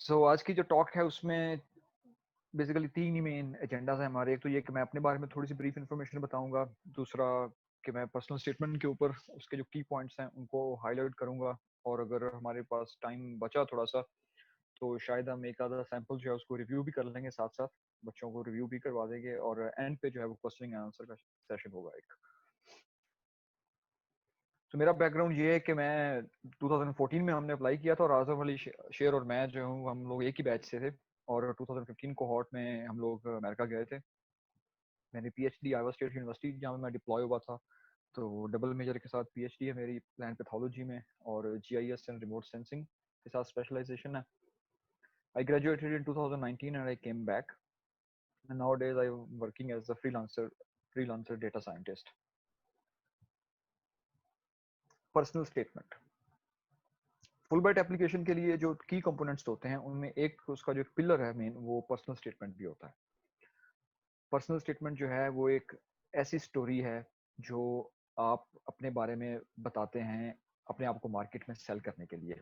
आज की जो टॉक है उसमें बेसिकली 3 ही मेन एजेंडास हैं हमारे। एक तो ये कि मैं अपने बारे में थोड़ी सी ब्रीफ इन्फॉर्मेशन बताऊंगा। दूसरा कि मैं पर्सनल स्टेटमेंट के ऊपर उसके जो की पॉइंट्स हैं उनको हाईलाइट करूंगा। और अगर हमारे पास टाइम बचा थोड़ा सा तो शायद हम एक आधा सैंपल जो है उसको रिव्यू भी कर लेंगे, साथ साथ बच्चों को रिव्यू भी करवा देंगे और एंड पे जो है वो क्वेश्चन एंड आंसर का सेशन होगा एक। तो मेरा बैकग्राउंड ये है कि मैं 2014 में हमने अप्लाई किया था और आजम अली शेर और मैं जो हूँ हम लोग एक ही बैच से थे। और 2015 कोहॉर्ट में हम लोग अमेरिका गए थे। मैंने पीएचडी आयोवा स्टेट यूनिवर्सिटी जहाँ मैं डिप्लॉय हुआ था। तो डबल मेजर के साथ पीएचडी है मेरी प्लांट पैथोलॉजी में और जीआईएस एंड रिमोट सेंसिंग के साथ स्पेशलाइजेशन है। I graduated in 2019 and I came back and nowadays I am working as a freelancer data scientist. Personal statement Fulbright application के लिए जो की कंपोनेंट्स होते हैं उनमें एक उसका जो पिलर है मेन वो पर्सनल स्टेटमेंट भी होता है। पर्सनल स्टेटमेंट जो है वो एक ऐसी स्टोरी है जो आप अपने बारे में बताते हैं अपने आप को मार्केट में सेल करने के लिए।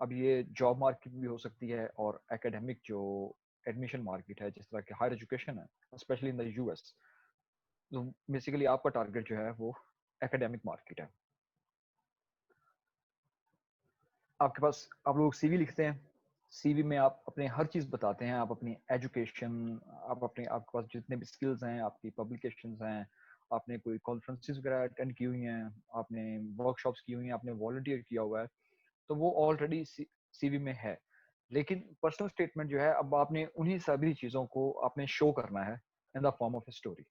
अब ये जॉब मार्केट भी हो सकती है और एकेडमिक जो एडमिशन मार्केट है जिस तरह के हायर एजुकेशन है स्पेशली इन द यूएस। तो बेसिकली आपका टारगेट जो है वो एकेडमिक मार्केट है। आपके पास आप लोग सीवी लिखते हैं। सीवी में आप अपने हर चीज़ बताते हैं, आप अपनी एजुकेशन, आप अपने आपके पास जितने भी स्किल्स हैं, आपकी पब्लिकेशंस हैं, आपने कोई कॉन्फ्रेंसेस वगैरह अटेंड की हुई हैं, आपने वर्कशॉप्स की हुई हैं, आपने वॉलंटियर किया हुआ है, तो वो ऑलरेडी सीवी में है। लेकिन पर्सनल स्टेटमेंट जो है अब आपने उन्हीं सभी चीज़ों को आपने शो करना है in the form of a story.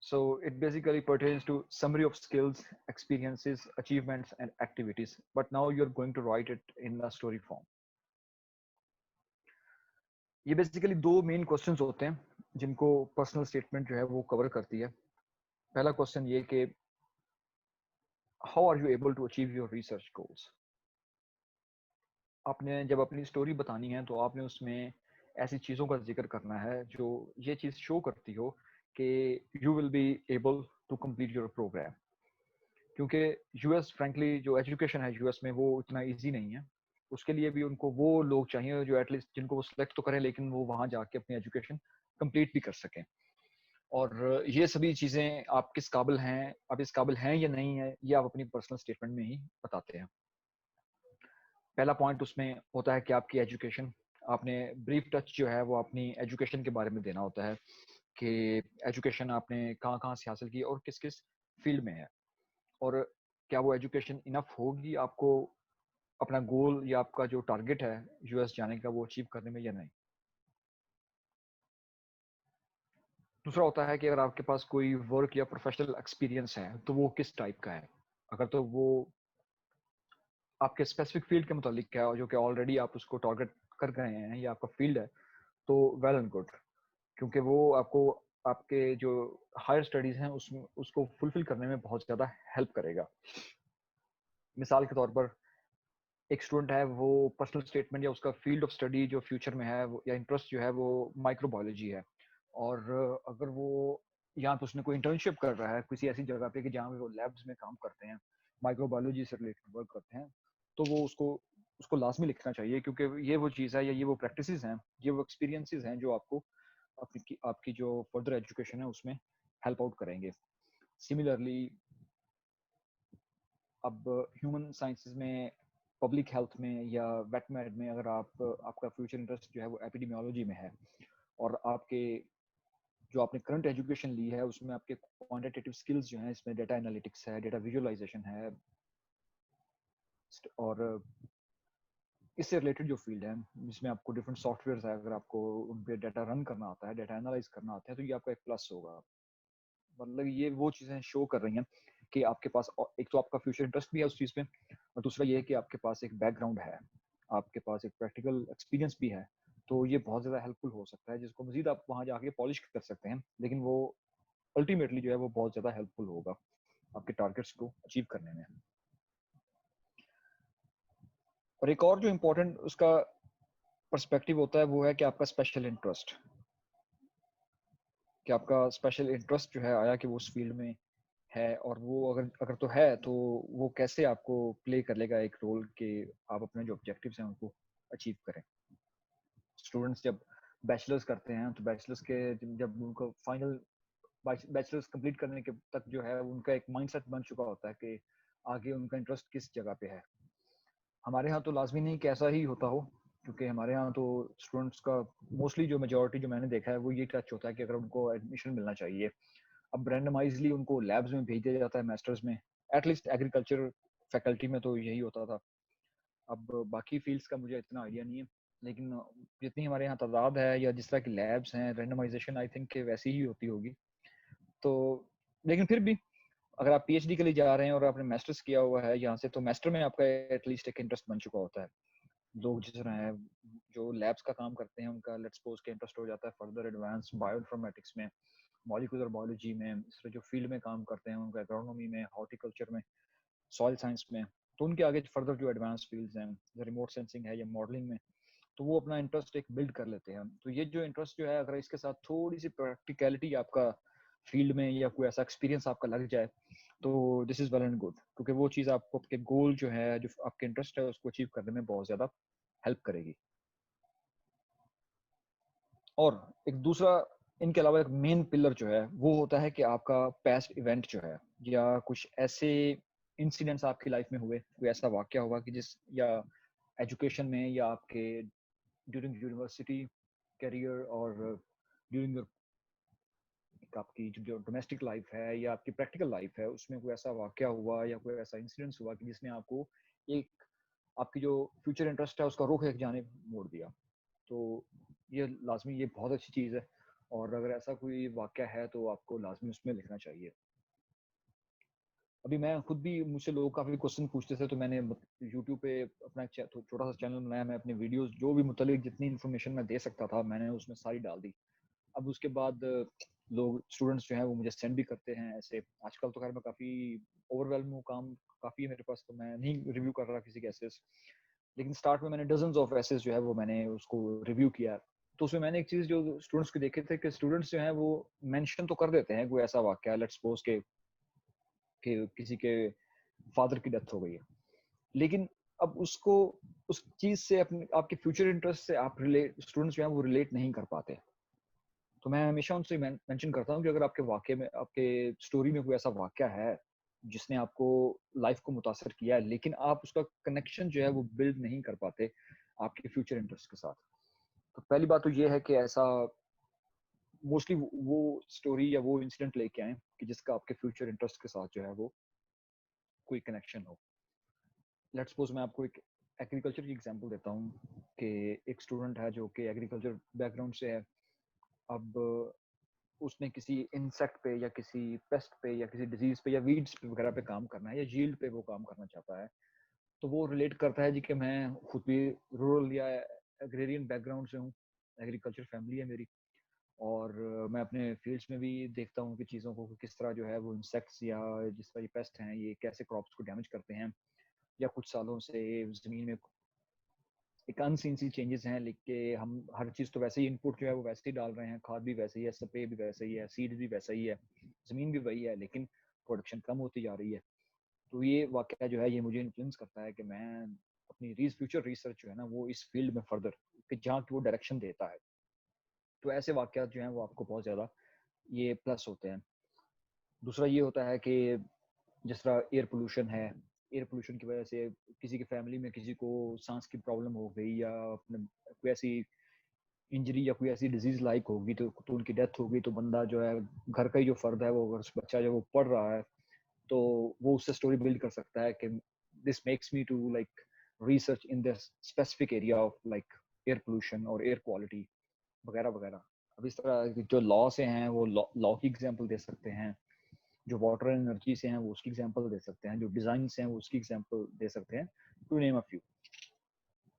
So it basically pertains to summary of skills, experiences, achievements, and activities. But now you're going to write it in a story form. ये बेसिकली दो main questions होते हैं जिनको personal statement जो है वो cover करती है। पहला क्वेश्चन ये कि how are you able to achieve your research goals. आपने जब अपनी स्टोरी बतानी है तो आपने उसमें ऐसी चीज़ों का जिक्र करना है जो ये चीज़ शो करती हो कि you will be able to complete your programme. क्योंकि यूएस फ्रैंकली जो एजुकेशन है यूएस में वो इतना इजी नहीं है। उसके लिए भी उनको वो लोग चाहिए जो एटलीस्ट जिनको वो सिलेक्ट तो करें लेकिन वो वहाँ जाके अपनी एजुकेशन कंप्लीट भी कर सकें। और ये सभी चीज़ें आप किस काबिल हैं, आप इस काबिल हैं या नहीं है, ये आप अपनी पर्सनल स्टेटमेंट में ही बताते हैं। पहला पॉइंट उसमें होता है कि आपकी एजुकेशन, आपने ब्रीफ टच जो है वो अपनी एजुकेशन के बारे में देना होता है कि एजुकेशन आपने कहाँ कहाँ से हासिल की और किस किस फील्ड में है और क्या वो एजुकेशन इनफ होगी आपको अपना गोल या आपका जो टारगेट है यूएस जाने का वो अचीव करने में या नहीं। दूसरा होता है कि अगर आपके पास कोई वर्क या प्रोफेशनल एक्सपीरियंस है तो वो किस टाइप का है। अगर तो वो आपके स्पेसिफिक फील्ड के मुतालिक है और जो कि ऑलरेडी आप उसको टारगेट कर गए हैं या आपका फील्ड है तो वेल एंड गुड। क्योंकि वो आपको आपके जो हायर स्टडीज हैं उसमें उसको फुलफिल करने में बहुत ज़्यादा हेल्प करेगा। मिसाल के तौर पर एक स्टूडेंट है वो पर्सनल स्टेटमेंट या उसका फील्ड ऑफ स्टडी जो फ्यूचर में है या इंटरेस्ट जो है वो माइक्रोबायोलॉजी है। और अगर वो यहाँ पे उसने कोई इंटर्नशिप कर रहा है किसी ऐसी जगह पे कि जहाँ पे वो लैब्स में काम करते हैं, माइक्रोबायोलॉजी से रिलेटेड वर्क करते हैं, तो वो उसको उसको लाजमी लिखना चाहिए क्योंकि ये वो चीज़ है या ये वो प्रैक्टिसेस हैं, ये वो एक्सपीरियंसेस हैं जो आपको आपकी जो फर्दर एजुकेशन है उसमें हेल्प आउट करेंगे। सिमिलरली अब ह्यूमन साइंसेज में, पब्लिक हेल्थ में या वेटमेड में अगर आपका फ्यूचर इंटरेस्ट जो है वो एपिडेमियोलॉजी में है और आपके जो आपने करंट एजुकेशन ली है उसमें आपके क्वांटिटेटिव स्किल्स जो हैं इसमें डेटा एनालिटिक्स है, डेटा विजुअलाइजेशन है और इससे रिलेटेड जो फील्ड है जिसमें आपको डिफरेंट सॉफ्टवेयर है अगर आपको उन पर डाटा रन करना आता है, डाटा एनालाइज करना आता है तो ये आपका एक प्लस होगा। मतलब ये वो चीज़ें शो कर रही हैं कि आपके पास एक तो आपका फ्यूचर इंटरेस्ट भी है उस चीज़ पे और दूसरा ये है कि आपके पास एक बैकग्राउंड है, आपके पास एक प्रैक्टिकल एक्सपीरियंस भी है। तो ये बहुत ज़्यादा हेल्पफुल हो सकता है जिसको मजीद आप वहाँ जाके पॉलिश कर सकते हैं लेकिन वो अल्टीमेटली जो है वो बहुत ज़्यादा हेल्पफुल होगा आपके टारगेट्स को अचीव करने में। और एक और जो इम्पोर्टेंट उसका पर्सपेक्टिव होता है वो है कि आपका स्पेशल इंटरेस्ट, कि आपका स्पेशल इंटरेस्ट जो है आया कि वो उस फील्ड में है और वो अगर अगर तो है तो वो कैसे आपको प्ले कर लेगा एक रोल कि आप अपने जो ऑब्जेक्टिव्स हैं उनको अचीव करें। स्टूडेंट्स जब बैचलर्स करते हैं तो बैचलर्स के जब उनको फाइनल बैचलर्स कंप्लीट करने के तक जो है उनका एक माइंडसेट बन चुका होता है कि आगे उनका इंटरेस्ट किस जगह पे है। हमारे यहाँ तो लाजमी नहीं कि ऐसा ही होता हो, क्योंकि हमारे यहाँ तो स्टूडेंट्स का मोस्टली जो मेजोरिटी जो मैंने देखा है वो ये टच होता है कि अगर उनको एडमिशन मिलना चाहिए, अब रैंडमाइजली उनको लैब्स में भेज दिया जाता है मास्टर्स में। एटलीस्ट एग्रीकल्चर फैकल्टी में तो यही होता था। अब बाकी फील्ड्स का मुझे इतना आइडिया नहीं है, लेकिन जितनी हमारे यहाँ तादाद है या जिस तरह की लैब्स हैं, रैंडमाइजेशन आई थिंक वैसी ही होती होगी। तो लेकिन फिर भी अगर आप पीएचडी के लिए जा रहे हैं और आपने मास्टर्स किया हुआ है यहाँ से, तो मास्टर में आपका एटलीस्ट एक इंटरेस्ट बन चुका होता है। लोग जिस तरह है जो लैब्स का काम करते हैं उनका लेट्स सपोज के इंटरेस्ट हो जाता है फर्दर एडवांस बायोइन्फॉर्मेटिक्स में, मॉलिक्यूलर बायोलॉजी में, इस तरह जो फील्ड में काम करते हैं उनका एग्रोनॉमी में, हॉर्टिकल्चर में, सॉइल साइंस में, तो उनके आगे फर्दर जो एडवांस फील्ड्स हैं, रिमोट सेंसिंग है या मॉडलिंग में, तो वो अपना इंटरेस्ट एक बिल्ड कर लेते हैं। तो ये जो इंटरेस्ट जो है अगर इसके साथ थोड़ी सी प्रैक्टिकलिटी आपका फील्ड में या कोई ऐसा एक्सपीरियंस आपका लग जाए तो this is well and good, क्योंकि वो चीज़ आपको आपके गोल जो है जो आपके इंटरेस्ट है उसको अचीव करने में बहुत ज़्यादा हेल्प करेगी। और एक दूसरा इनके अलावा एक मेन पिलर जो है वो होता है कि आपका पास्ट इवेंट जो है या कुछ ऐसे इंसिडेंट्स आपकी लाइफ में हुए, कोई ऐसा वाकया हुआ कि जिस या एजुकेशन में या आपके ड्यूरिंग यूनिवर्सिटी करियर और ड्यूरिंग योर आपकी जो डोमेस्टिक लाइफ है या आपकी प्रैक्टिकल लाइफ है उसमें कोई ऐसा वाकया हुआ या कोई ऐसा इंसिडेंस हुआ कि जिसने आपको एक आपकी जो फ्यूचर इंटरेस्ट है उसका रुख एक जानिब मोड़ दिया। तो ये लाजमी ये बहुत अच्छी चीज़ है, और अगर ऐसा कोई वाकया है तो आपको लाजमी उसमें लिखना चाहिए। अभी मैं खुद भी मुझसे लोग काफ़ी क्वेश्चन पूछते थे, तो मैंने यूट्यूब पे अपना एक छोटा सा चैनल बनाया। मैं अपने वीडियोस जो भी मुतल्लिक जितनी इन्फॉर्मेशन मैं दे सकता था मैंने उसमें सारी डाल दी। अब उसके बाद लोग स्टूडेंट्स जो हैं वो मुझे सेंड भी करते हैं ऐसे। आजकल तो खैर मैं काफ़ी ओवरवेल्म हूँ, काम काफ़ी है मेरे पास, तो मैं नहीं रिव्यू कर रहा किसी के एसेस। लेकिन स्टार्ट में मैंने डजन्स ऑफ एसेस जो है वो मैंने उसको रिव्यू किया। तो उसमें मैंने एक चीज़ जो स्टूडेंट्स को देखे थे कि स्टूडेंट्स जो हैं वो मेंशन तो कर देते हैं कोई ऐसा वाकया, लेट्स सपोज के किसी के फादर की डेथ हो गई है, लेकिन अब उसको उस चीज़ से अपने आपके फ्यूचर इंटरेस्ट से आप रिलेट स्टूडेंट्स जो हैं वो रिलेट नहीं कर पाते। तो मैं हमेशा उनसे मेंशन करता हूँ कि अगर आपके वाक़ये में आपके स्टोरी में कोई ऐसा वाक़या है, जिसने आपको लाइफ़ को मुतासिर किया है, लेकिन आप उसका कनेक्शन जो है वो बिल्ड नहीं कर पाते आपके फ्यूचर इंटरेस्ट के साथ। तो पहली बात तो ये है कि ऐसा मोस्टली वो स्टोरी या वो इंसिडेंट लेके आएँ कि जिसका आपके फ्यूचर इंटरेस्ट के साथ जो है वो कोई कनेक्शन हो। लेट्स सपोज़ मैं आपको एक एग्रीकल्चर की एग्ज़ाम्पल देता हूँ कि एक स्टूडेंट है जो कि एग्रीकल्चर बैकग्राउंड से है। अब उसने किसी इंसेक्ट पे या किसी पेस्ट पे या किसी डिजीज पे या वीड्स पे वगैरह पे काम करना है या यील्ड पे वो काम करना चाहता है। तो वो रिलेट करता है जी कि मैं खुद भी रूरल या एग्रेरियन बैकग्राउंड से हूँ, एग्रीकल्चर फैमिली है मेरी। और मैं अपने फील्ड्स में भी देखता हूँ कि चीज़ों को किस तरह जो है वो इंसेक्ट्स या जिस तरह ये पेस्ट हैं ये कैसे क्रॉप्स को डैमेज करते हैं, या कुछ सालों से ज़मीन में एक अनसीन सी चेंजेस हैं, लेके हम हर चीज़ तो वैसे ही इनपुट जो है वो वैसे ही डाल रहे हैं, खाद भी वैसे ही है, स्प्रे भी वैसे ही है, सीड भी वैसा ही है, ज़मीन भी वही है, लेकिन प्रोडक्शन कम होती जा रही है। तो ये वाक़या जो है ये मुझे इन्फ्लुएंस करता है कि मैं अपनी फ्यूचर रिसर्च जो है ना वो इस फील्ड में फर्दर कि जहाँ की वो डायरेक्शन देता है। तो ऐसे वाक़यात जो हैं वो आपको बहुत ज़्यादा ये प्लस होते हैं। दूसरा ये होता है कि जिस तरह एयर पोल्यूशन है, एयर पोल्यूशन की वजह से किसी की फैमिली में किसी को साँस की प्रॉब्लम हो गई या अपने कोई ऐसी इंजरी या कोई ऐसी डिजीज लाइक होगी तो उनकी डेथ होगी, तो बंदा जो है घर का ही जो फर्द है वो अगर बच्चा जो वो पढ़ रहा है तो वो उससे स्टोरी बिल्ड कर सकता है कि this makes me to like research in this specific area of like air pollution और एयर क्वालिटी वगैरह वगैरह। अब इस तरह की जो लॉ से हैं वो लॉ की एग्जांपल दे सकते हैं, जो वाटर एनर्जी से हैं वो उसकी एग्जांपल दे सकते हैं, जो डिजाइन से हैं वो उसकी एग्जांपल दे सकते हैं, टू नेम अ फ्यू।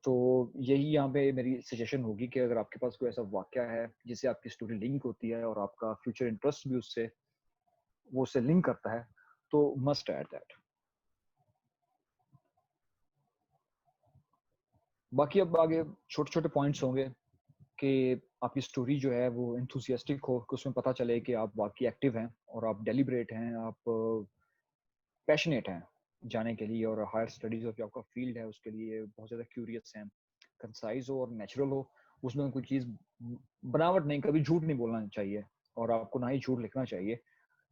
तो यही यहाँ पे मेरी सजेशन होगी कि अगर आपके पास कोई ऐसा वाक़या है जिससे आपकी स्टोरी लिंक होती है और आपका फ्यूचर इंटरेस्ट भी उससे वो उससे लिंक करता है, तो मस्ट ऐड दैट। बाकी अब आगे छोटे-छोटे पॉइंट्स होंगे कि आपकी स्टोरी जो है वो एंथुसियास्टिक हो, कि उसमें पता चले कि आप वाक़ई एक्टिव हैं और आप डेलिब्रेट हैं, आप पैशनेट हैं जाने के लिए और हायर स्टडीज़ और जो आपका फ़ील्ड है उसके लिए बहुत ज़्यादा क्यूरियस हैं। कंसाइज हो और नेचुरल हो, उसमें कोई चीज़ बनावट नहीं, कभी झूठ नहीं बोलना चाहिए और आपको ना ही झूठ लिखना चाहिए,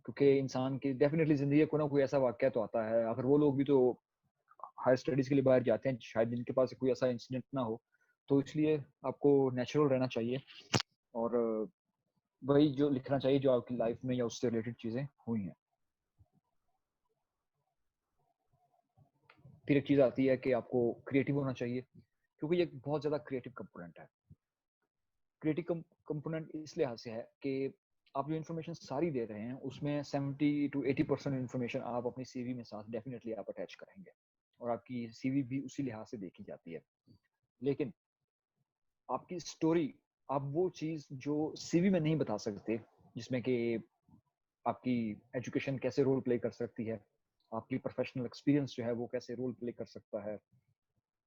क्योंकि इंसान की डेफिनेटली ज़िंदगी में कोई ना कोई ऐसा वाक़या तो आता है। अगर वो लोग भी तो हायर स्टडीज़ के लिए बाहर जाते हैं, शायद जिनके पास कोई ऐसा इंसिडेंट ना हो, तो इसलिए आपको नेचुरल रहना चाहिए और वही जो लिखना चाहिए जो आपकी लाइफ में या उससे रिलेटेड चीज़ें हुई हैं। फिर एक चीज़ आती है कि आपको क्रिएटिव होना चाहिए, क्योंकि ये एक बहुत ज़्यादा क्रिएटिव कंपोनेंट है। क्रिएटिव कंपोनेंट इस लिहाज से है कि आप जो इन्फॉर्मेशन सारी दे रहे हैं, उसमें 70 टू 80% इन्फॉर्मेशन आप अपनी सीवी में साथ डेफिनेटली आप अटैच करेंगे और आपकी सीवी भी उसी लिहाज से देखी जाती है। लेकिन आपकी स्टोरी, आप वो चीज़ जो सीवी में नहीं बता सकते, जिसमें कि आपकी एजुकेशन कैसे रोल प्ले कर सकती है, आपकी प्रोफेशनल एक्सपीरियंस जो है वो कैसे रोल प्ले कर सकता है,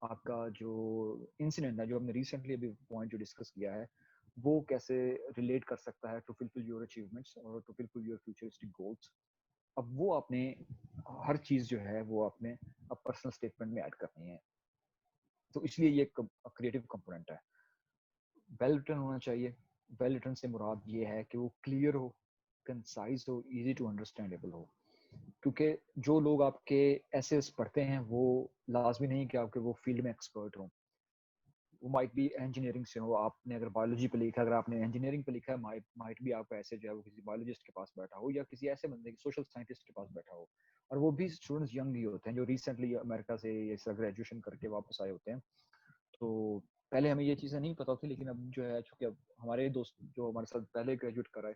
आपका जो इंसिडेंट है, जो हमने रिसेंटली अभी पॉइंट जो डिस्कस किया है, वो कैसे रिलेट कर सकता है टू फुलफिल योर अचीवमेंट्स और to fulfil your futuristic goals. अब वो आपने हर चीज़ जो है वो आपने अब पर्सनल स्टेटमेंट में ऐड करनी है। तो इसलिए ये क्रिएटिव कंपोनेंट है। वेल रिटन होना चाहिए। वेल रिटन से मुराद ये है कि वो क्लियर हो, कंसाइज हो, इजी टू अंडरस्टैंडेबल हो। क्योंकि जो लोग आपके एसेस पढ़ते हैं वो लाजमी नहीं कि आपके वो फील्ड में एक्सपर्ट हों। वो माइट भी इंजीनियरिंग से हो, आपने अगर बायोलॉजी पे लिखा है, अगर आपने इंजीनियरिंग पे लिखा है, माइट भी आपका ऐसे जो है वो किसी बायोलॉजिस्ट के पास बैठा हो या किसी ऐसे बंदे सोशल साइंटिस्ट के पास बैठा हो। और वो भी स्टूडेंट्स यंग ही होते हैं जो रिसेंटली अमेरिका से ऐसा ग्रेजुएशन करके वापस आए होते हैं। तो पहले हमें ये चीज़ें नहीं पता थी, लेकिन अब जो है चूंकि अब हमारे दोस्त जो हमारे साथ पहले ग्रेजुएट कर रहे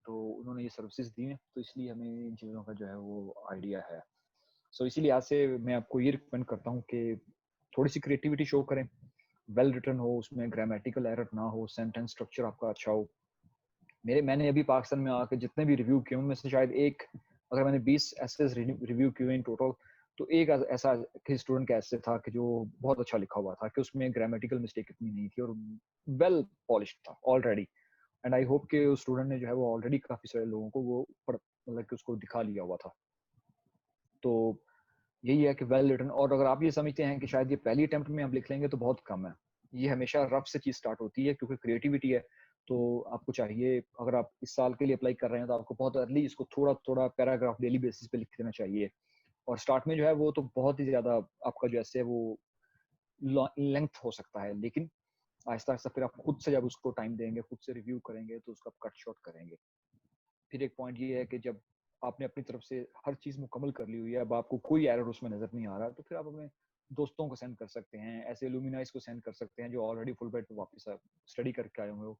तो उन्होंने ये सर्विसेज दी हैं, तो इसलिए हमें इन चीज़ों का जो है वो आइडिया है। सो इसीलिए आज से मैं आपको ये रिकमेंड करता हूँ कि थोड़ी सी क्रिएटिविटी शो करें, वेल रिटन हो, उसमें ग्रामेटिकल एरर ना हो, सेंटेंस स्ट्रक्चर आपका अच्छा हो। मैंने अभी पाकिस्तान में आके जितने भी रिव्यू किए उनमें से शायद एक, अगर मैंने 20 एसेस रिव्यू किए इन टोटल, तो एक ऐसा किसी स्टूडेंट का ऐसे था कि जो बहुत अच्छा लिखा हुआ था कि उसमें ग्रामेटिकल मिस्टेक इतनी नहीं थी और वेल पॉलिश्ड था ऑलरेडी। एंड आई होप कि उस स्टूडेंट ने जो है वो ऑलरेडी काफी सारे लोगों को वो मतलब कि उसको दिखा लिया हुआ था। तो यही है कि वेल रिटन। और अगर आप ये समझते हैं कि शायद ये पहली अटेम्प्ट में आप लिख लेंगे तो बहुत कम है, ये हमेशा रफ से चीज स्टार्ट होती है क्योंकि क्रिएटिविटी है। तो आपको चाहिए, अगर आप इस साल के लिए अप्लाई कर रहे हैं तो आपको बहुत अर्ली इसको थोड़ा थोड़ा पैराग्राफ डेली बेसिस पे लिख देना चाहिए। और स्टार्ट में जो है वो तो बहुत ही ज्यादा आपका जो ऐसे वो लेंथ हो सकता है, लेकिन आहिस्ता आहिस्ता फिर आप खुद से जब उसको टाइम देंगे, खुद से रिव्यू करेंगे तो उसका कट शॉर्ट करेंगे। फिर एक पॉइंट ये है कि जब आपने अपनी तरफ से हर चीज़ मुकम्मल कर ली हुई है, अब आपको कोई एरर उसमें नज़र नहीं आ रहा, तो फिर आप अपने दोस्तों को सेंड कर सकते हैं, ऐसे लुमिनाइज को सेंड कर सकते हैं जो ऑलरेडी फुल ब्राइट पे वापस स्टडी करके आए हुए हो,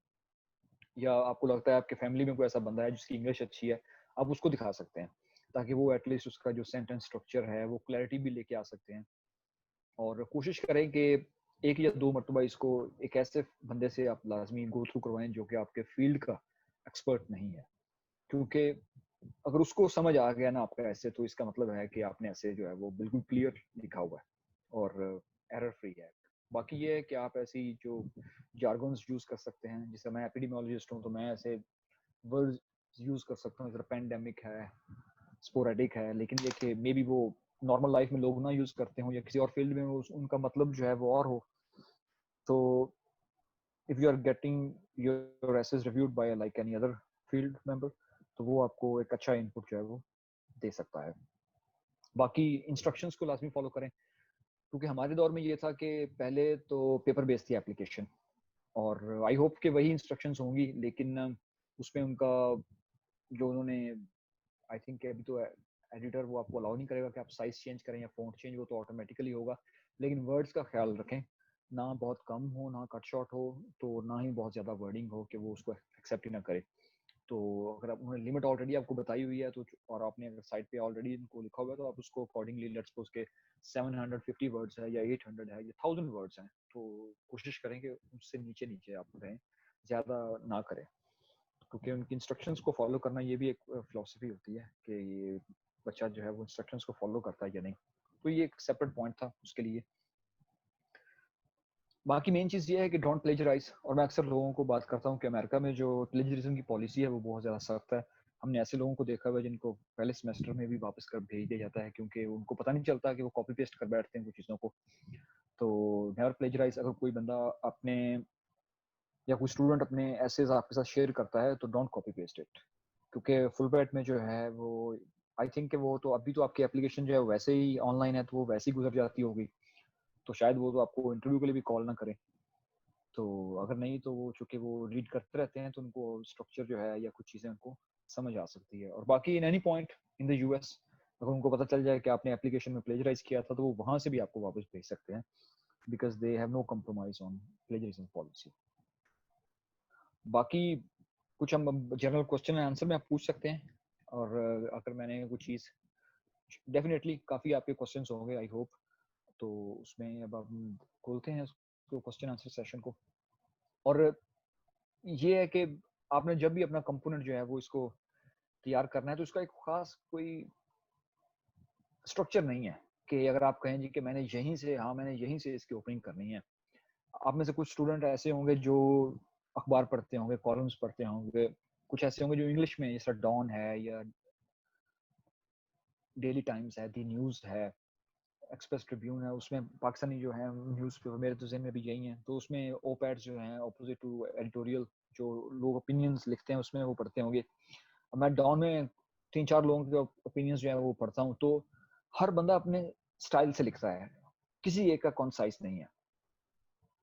या आपको लगता है आपके फैमिली में कोई ऐसा बंदा है जिसकी इंग्लिश अच्छी है, आप उसको दिखा सकते हैं, ताकि वो एटलीस्ट उसका जो सेंटेंस स्ट्रक्चर है वो क्लैरिटी भी लेके आ सकते हैं। और कोशिश करें कि एक या दो मरतबा इसको एक ऐसे बंदे से आप लाजमी गो थ्रू करवाएं जो कि आपके फील्ड का एक्सपर्ट नहीं है, क्योंकि अगर उसको समझ आ गया ना आपका ऐसे, तो इसका मतलब है कि आपने ऐसे जो है वो बिल्कुल क्लियर लिखा हुआ है और एरर फ्री है। बाकी ये है कि आप ऐसी जो जार्गन्स यूज कर सकते हैं, जैसे मैं एपिडेमियोलॉजिस्ट हूँ तो मैं ऐसे वर्ड्स यूज कर सकता हूँ, जैसे पेंडेमिक है, स्पोरेडिक है, लेकिन ये कि मे बी वो नॉर्मल लाइफ में लोग ना यूज करते हो या किसी और फील्ड में उनका मतलब जो है वो और हो। तो if you are getting your essays reviewed by like any other field member, तो वो आपको एक अच्छा इनपुट जो है वो दे सकता है। बाकी इंस्ट्रक्शंस को लाजमी फॉलो करें, क्योंकि हमारे दौर में ये था कि पहले तो पेपर बेस्ड थी एप्लीकेशन, और आई होप कि वही इंस्ट्रक्शंस होंगी, लेकिन उसमें उनका जो उन्होंने, आई थिंक अभी तो एडिटर वो आपको अलाउ नहीं करेगा कि आप साइज चेंज करें या फॉन्ट चेंज, वो तो ऑटोमेटिकली होगा। लेकिन वर्ड्स का ख्याल रखें, ना बहुत कम हो ना कट शॉर्ट हो, तो ना ही बहुत ज़्यादा वर्डिंग हो कि वो उसको एक्सेप्ट ही ना करे। तो अगर आप उन्होंने लिमिट ऑलरेडी आपको बताई हुई है तो, और आपने अगर साइट पे ऑलरेडी इनको लिखा हुआ है, तो आप उसको अकॉर्डिंगली, लेट्स सपोज के 750 वर्ड्स है या 800 है या 1000 वर्ड्स हैं, तो कोशिश करें कि उससे नीचे नीचे आप रहें, ज़्यादा ना करें, क्योंकि उनकी इंस्ट्रक्शंस को फॉलो करना ये भी एक फिलोसफी होती है कि ये बच्चा जो है वो इंस्ट्रक्शंस को फॉलो करता है या नहीं। तो ये एक सेपरेट पॉइंट था उसके लिए। बाकी मेन चीज़ ये है कि डोंट प्लेजराइज। और मैं अक्सर लोगों को बात करता हूँ कि अमेरिका में जो प्लेजरिज्म की पॉलिसी है वो बहुत ज़्यादा सख्त है। हमने ऐसे लोगों को देखा हुआ है जिनको पहले सेमेस्टर में भी वापस कर भेज दिया जाता है, क्योंकि उनको पता नहीं चलता कि वो कॉपी पेस्ट कर बैठते हैं कुछ चीज़ों को। तो नेवर प्लेजराइज। अगर कोई बंदा अपने या कोई स्टूडेंट अपने एसेज आपके साथ शेयर करता है तो डोंट कॉपी पेस्ट इट, क्योंकि फुलब्राइट में जो है वो आई थिंक कि वो तो अभी तो आपकी एप्लीकेशन जो है वैसे ही ऑनलाइन है, तो वो वैसे ही गुजर जाती होगी, तो शायद वो तो आपको इंटरव्यू के लिए भी कॉल ना करें। तो अगर नहीं तो वो चूंकि वो रीड करते रहते हैं तो उनको स्ट्रक्चर जो है या कुछ चीज़ें उनको समझ आ सकती है। और बाकी in any point in the US अगर उनको पता चल जाए कि आपने एप्लीकेशन में प्लेजराइज किया था तो वो वहाँ से भी आपको वापस भेज सकते हैं, because they have no compromise on plagiarism policy. बाकी कुछ हम जनरल क्वेश्चन एंड आंसर में आप पूछ सकते हैं, और अगर मैंने कुछ चीज़ डेफिनेटली काफ़ी आपके क्वेश्चंस होंगे आई होप, तो उसमें अब हम खोलते हैं उसको क्वेश्चन आंसर सेशन को। और ये है कि आपने जब भी अपना कंपोनेंट जो है वो इसको तैयार करना है तो उसका एक खास कोई स्ट्रक्चर नहीं है कि अगर आप कहें जी कि मैंने यहीं से इसकी ओपनिंग करनी है। आप में से कुछ स्टूडेंट ऐसे होंगे जो अखबार पढ़ते होंगे, कॉलम्स पढ़ते होंगे, कुछ ऐसे होंगे जो इंग्लिश में, जैसा डॉन है या डेली टाइम्स है, दी न्यूज़ है, एक्सप्रेस ट्रिब्यून है, उसमें पाकिस्तानी जो है न्यूज़ पेपर मेरे तो ज़हन में भी यही हैं, तो उसमें ओपैड्स जो हैं अपोजिट टू एडिटोरियल जो लोग ओपिनियंस लिखते हैं उसमें वो पढ़ते होंगे। अब मैं डॉन में 3-4 लोगों के ओपिनियंस जो है वो पढ़ता हूँ, तो हर बंदा अपने स्टाइल से लिखता है, किसी एक का कॉन्साइज नहीं है।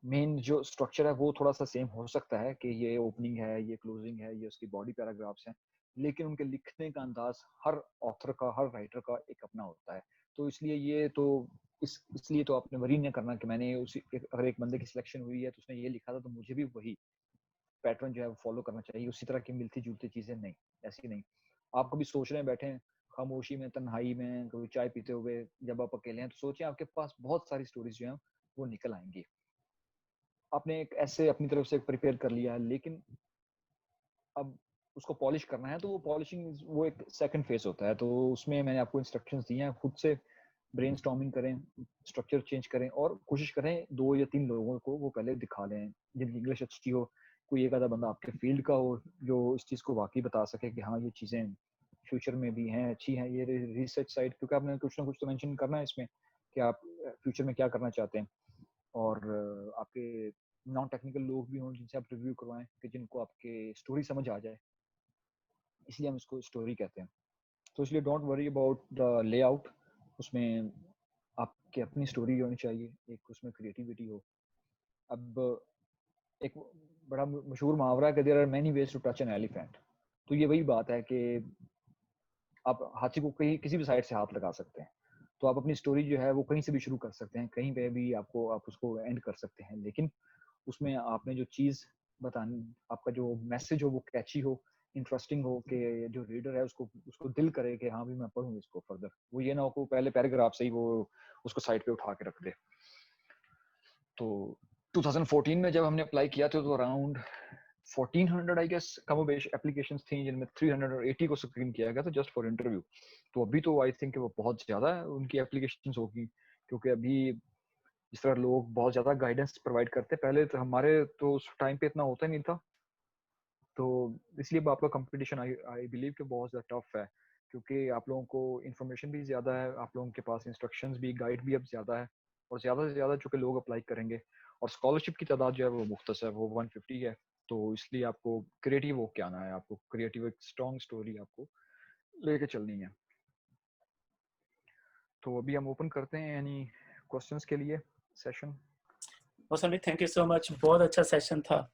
मेन जो स्ट्रक्चर है वो थोड़ा सा सेम हो सकता है कि ये ओपनिंग है, ये क्लोजिंग है, ये उसकी बॉडी पैराग्राफ्स हैं, लेकिन उनके लिखने का अंदाज हर ऑथर का, हर राइटर का एक अपना होता है। तो इसलिए ये तो इसलिए तो आपने वरी नहीं करना कि मैंने उसी अगर एक बंदे की सिलेक्शन हुई है तो उसने ये लिखा था तो मुझे भी वही पैटर्न जो है वो फॉलो करना चाहिए, उसी तरह की मिलती जुलती चीजें नहीं, ऐसी नहीं। आप कभी सोच रहे हैं बैठे हैं खामोशी में, तन्हाई में, कभी चाय पीते हुए, जब आप अकेले हैं तो सोचिए आपके पास बहुत सारी स्टोरीज जो हैं वो निकल आएंगी। आपने एक ऐसे अपनी तरफ से प्रिपेयर कर लिया है, लेकिन अब उसको पॉलिश करना है तो वो पॉलिशिंग वो एक सेकंड फेज होता है, तो उसमें मैंने आपको इंस्ट्रक्शंस दिए हैं, खुद से ब्रेनस्टॉर्मिंग करें, स्ट्रक्चर चेंज करें और कोशिश करें 2 या 3 लोगों को वो पहले दिखा लें जिनकी इंग्लिश अच्छी हो, कोई एक आधा बंदा आपके फील्ड का हो जो इस चीज़ को वाकई बता सके कि हाँ ये चीज़ें फ्यूचर में भी हैं, अच्छी हैं, ये रिसर्च साइड, क्योंकि आपने कुछ ना कुछ तो मेंशन करना है इसमें कि आप फ्यूचर में क्या करना चाहते हैं। और आपके नॉन टेक्निकल लोग भी हों जिनसे आप रिव्यू करवाएं कि जिनको आपके स्टोरी समझ आ जाए, इसलिए हम इसको स्टोरी कहते हैं। तो इसलिए don't worry about the layout, उसमें आपकी अपनी स्टोरी होनी चाहिए, एक उसमें क्रिएटिविटी हो। अब एक बड़ा मशहूर मुहावरा है कि there are many ways to touch an elephant, तो ये वही बात है कि आप हाथी को कहीं किसी भी साइड से हाथ लगा सकते हैं, तो आप अपनी स्टोरी जो है वो कहीं से भी शुरू कर सकते हैं, कहीं पे भी आपको आप उसको एंड कर सकते हैं, लेकिन उसमें आपने जो चीज़ बतानी, आपका जो मैसेज हो वो कैची हो, इंटरेस्टिंग हो कि जो रीडर है उसको उसको दिल करे कि हाँ भी मैं पढ़ूँ इसको फर्दर, वो ये ना हो कि पहले पैराग्राफ से ही वो उसको साइड पे उठा के रख दे। तो 2014 में जब हमने अप्लाई किया था तो अराउंड 1400 आई गेस कमोबेश एप्लीकेशंस थी, जिनमें 380 को स्क्रीन किया गया था जस्ट फॉर इंटरव्यू। तो अभी तो आई थिंक वो बहुत ज़्यादा उनकी एप्लीकेशंस होगी, क्योंकि अभी जिस तरह लोग बहुत ज़्यादा गाइडेंस प्रोवाइड करते हैं, पहले तो हमारे तो उस टाइम पे इतना होता ही नहीं था, तो इसलिए आपका कंपटीशन आई आई बिलीव कि बहुत ज़्यादा टफ है, क्योंकि आप लोगों को इन्फॉर्मेशन भी ज़्यादा है, आप लोगों के पास इंस्ट्रक्शंस भी, गाइड भी अब ज़्यादा है, और ज़्यादा से ज़्यादा चूँकि लोग अप्लाई करेंगे, और स्कॉलरशिप की तादाद जो है वो मुख्तसर है, वो 150 है, तो इसलिए आपको क्रिएटिव हो के आना है, आपको क्रिएटिव एक स्ट्रॉन्ग स्टोरी आपको लेके चलनी है। तो अभी हम ओपन करते हैं यानी क्वेश्चंस के लिए सेशन। मौसम थैंक यू सो मच, बहुत अच्छा सेशन था।